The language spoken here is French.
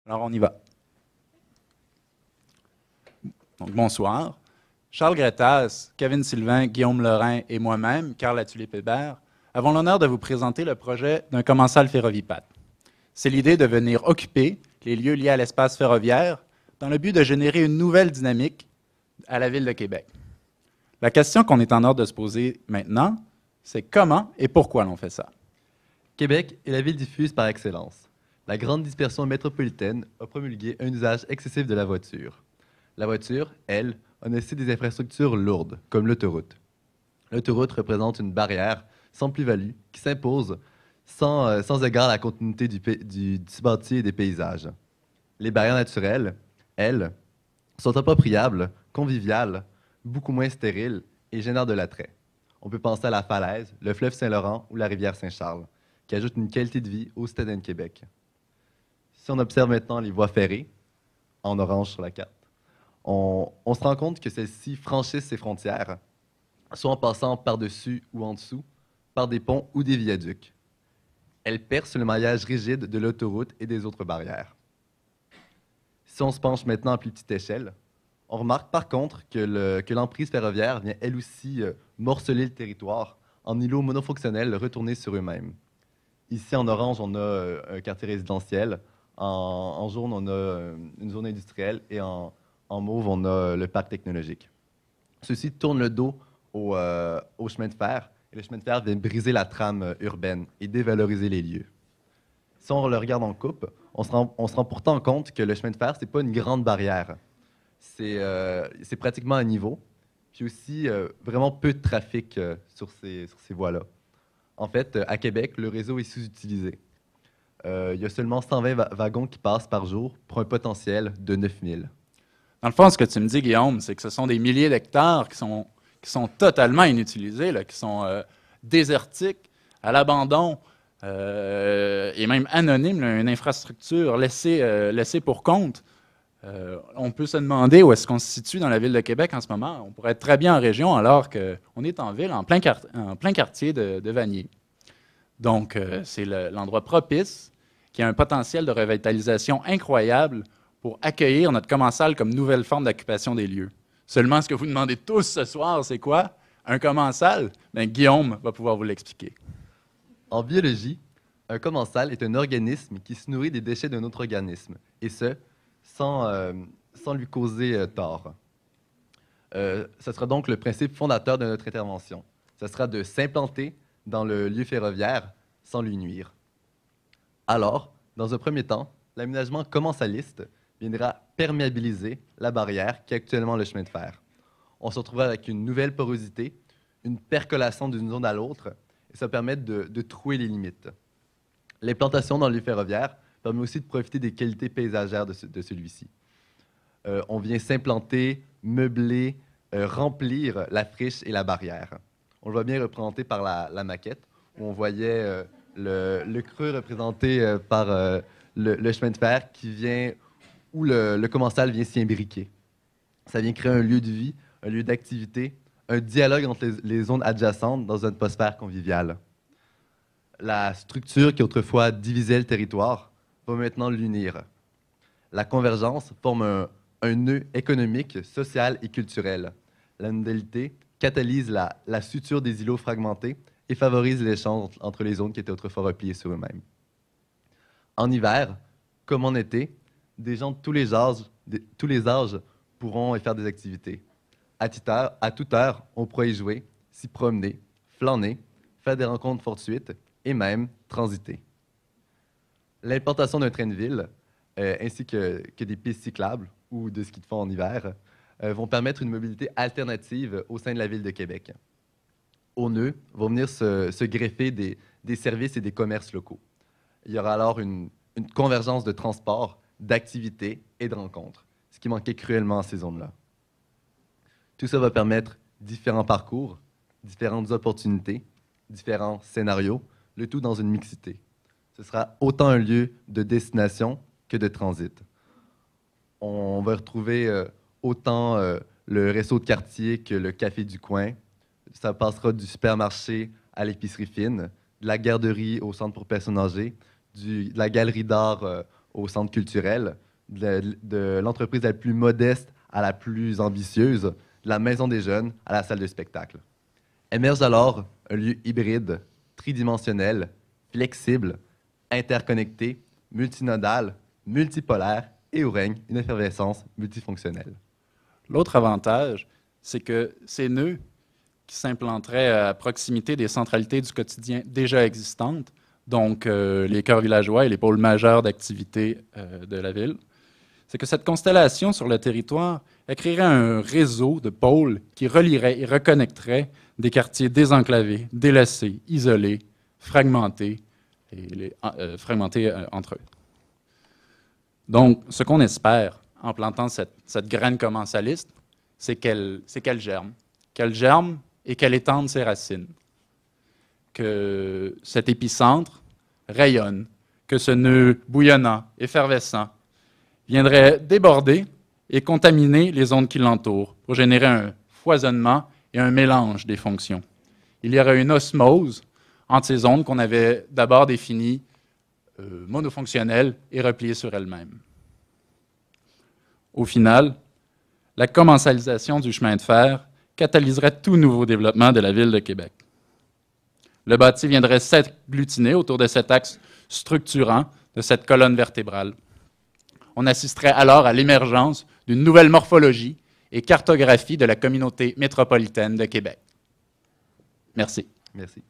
Alors, on y va. Donc, bonsoir. Charles Gretas, Kevin Sylvain, Guillaume Lorrain et moi-même, Carl Tulipe Hébert, avons l'honneur de vous présenter le projet d'un commensal ferrovipad. C'est l'idée de venir occuper les lieux liés à l'espace ferroviaire dans le but de générer une nouvelle dynamique à la Ville de Québec. La question qu'on est en ordre de se poser maintenant, c'est comment et pourquoi l'on fait ça. Québec est la ville diffuse par excellence. La grande dispersion métropolitaine a promulgué un usage excessif de la voiture. La voiture, elle, a nécessité des infrastructures lourdes, comme l'autoroute. L'autoroute représente une barrière sans plus-value qui s'impose sans égard à la continuité du bâti et des paysages. Les barrières naturelles, elles, sont appropriables, conviviales, beaucoup moins stériles et génèrent de l'attrait. On peut penser à la falaise, le fleuve Saint-Laurent ou la rivière Saint-Charles, qui ajoutent une qualité de vie au citadin de Québec. Si on observe maintenant les voies ferrées, en orange sur la carte, on se rend compte que celles-ci franchissent ces frontières, soit en passant par-dessus ou en dessous, par des ponts ou des viaducs. Elles percent le maillage rigide de l'autoroute et des autres barrières. Si on se penche maintenant à plus petite échelle, on remarque par contre que l'emprise ferroviaire vient elle aussi morceler le territoire en îlots monofonctionnels retournés sur eux-mêmes. Ici, en orange, on a un quartier résidentiel. En jaune, on a une zone industrielle. Et en mauve, on a le parc technologique. Ceux-ci tournent le dos au chemin de fer. Et le chemin de fer vient briser la trame urbaine et dévaloriser les lieux. Si on le regarde en coupe, on se rend pourtant compte que le chemin de fer, ce n'est pas une grande barrière. C'est pratiquement à niveau. Puis aussi, vraiment peu de trafic sur ces voies-là. En fait, à Québec, le réseau est sous-utilisé. Il y a seulement 120 wagons qui passent par jour pour un potentiel de 9000. Dans le fond, ce que tu me dis, Guillaume, c'est que ce sont des milliers d'hectares qui sont totalement inutilisés, là, qui sont désertiques, à l'abandon et même anonymes, là, une infrastructure laissée pour compte. On peut se demander où est-ce qu'on se situe dans la ville de Québec en ce moment. On pourrait être très bien en région alors qu'on est en ville, en plein quartier de Vanier. Donc, c'est l'endroit propice qui a un potentiel de revitalisation incroyable pour accueillir notre commensal comme nouvelle forme d'occupation des lieux. Seulement, ce que vous demandez tous ce soir, c'est quoi? Un commensal? Bien, Guillaume va pouvoir vous l'expliquer. En biologie, un commensal est un organisme qui se nourrit des déchets d'un autre organisme, et ce, sans lui causer tort. Ce sera donc le principe fondateur de notre intervention. Ce sera de s'implanter dans le lieu ferroviaire sans lui nuire. Alors, dans un premier temps, l'aménagement commensaliste viendra perméabiliser la barrière qui est actuellement le chemin de fer. On se retrouvera avec une nouvelle porosité, une percolation d'une zone à l'autre, et ça permet de trouer les limites. L'implantation dans le lieu ferroviaire permet aussi de profiter des qualités paysagères de celui-ci. On vient s'implanter, meubler, remplir la friche et la barrière. On le voit bien représenté par la maquette, où on voyait le creux représenté par le chemin de fer où le commensal vient s'y imbriquer. Ça vient créer un lieu de vie, un lieu d'activité, un dialogue entre les zones adjacentes dans une atmosphère conviviale. La structure qui autrefois divisait le territoire va maintenant l'unir. La convergence forme un nœud économique, social et culturel. La modalité catalyse la suture des îlots fragmentés et favorise l'échange entre les zones qui étaient autrefois repliées sur eux-mêmes. En hiver, comme en été, des gens de tous les âges pourront y faire des activités. À toute heure, on pourra y jouer, s'y promener, flâner, faire des rencontres fortuites et même transiter. L'implantation d'un train de ville, ainsi que des pistes cyclables ou de ski de fond en hiver, vont permettre une mobilité alternative au sein de la ville de Québec. Au nœud vont venir se greffer des services et des commerces locaux. Il y aura alors une convergence de transports, d'activités et de rencontres, ce qui manquait cruellement à ces zones-là. Tout ça va permettre différents parcours, différentes opportunités, différents scénarios, le tout dans une mixité. Ce sera autant un lieu de destination que de transit. On va retrouver autant le resto de quartier que le café du coin. Ça passera du supermarché à l'épicerie fine, de la garderie au centre pour personnes âgées, de la galerie d'art au centre culturel, de l'entreprise la plus modeste à la plus ambitieuse, de la maison des jeunes à la salle de spectacle. Émerge alors un lieu hybride, tridimensionnel, flexible, interconnecté, multinodal, multipolaire et où règne une effervescence multifonctionnelle. L'autre avantage, c'est que ces nœuds qui s'implanteraient à proximité des centralités du quotidien déjà existantes, donc les cœurs villageois et les pôles majeurs d'activité de la ville, c'est que cette constellation sur le territoire, elle créerait un réseau de pôles qui relierait et reconnecterait des quartiers désenclavés, délaissés, isolés, fragmentés, fragmentés entre eux. Donc, ce qu'on espère en plantant cette graine commensaliste, c'est qu'elle germe et qu'elle étende ses racines, que cet épicentre rayonne, que ce nœud bouillonnant, effervescent, viendrait déborder et contaminer les ondes qui l'entourent pour générer un foisonnement et un mélange des fonctions. Il y aurait une osmose entre ces ondes qu'on avait d'abord définies monofonctionnelles et repliées sur elles-mêmes. Au final, la commensalisation du chemin de fer catalyserait tout nouveau développement de la ville de Québec. Le bâti viendrait s'agglutiner autour de cet axe structurant de cette colonne vertébrale. On assisterait alors à l'émergence d'une nouvelle morphologie et cartographie de la communauté métropolitaine de Québec. Merci. Merci.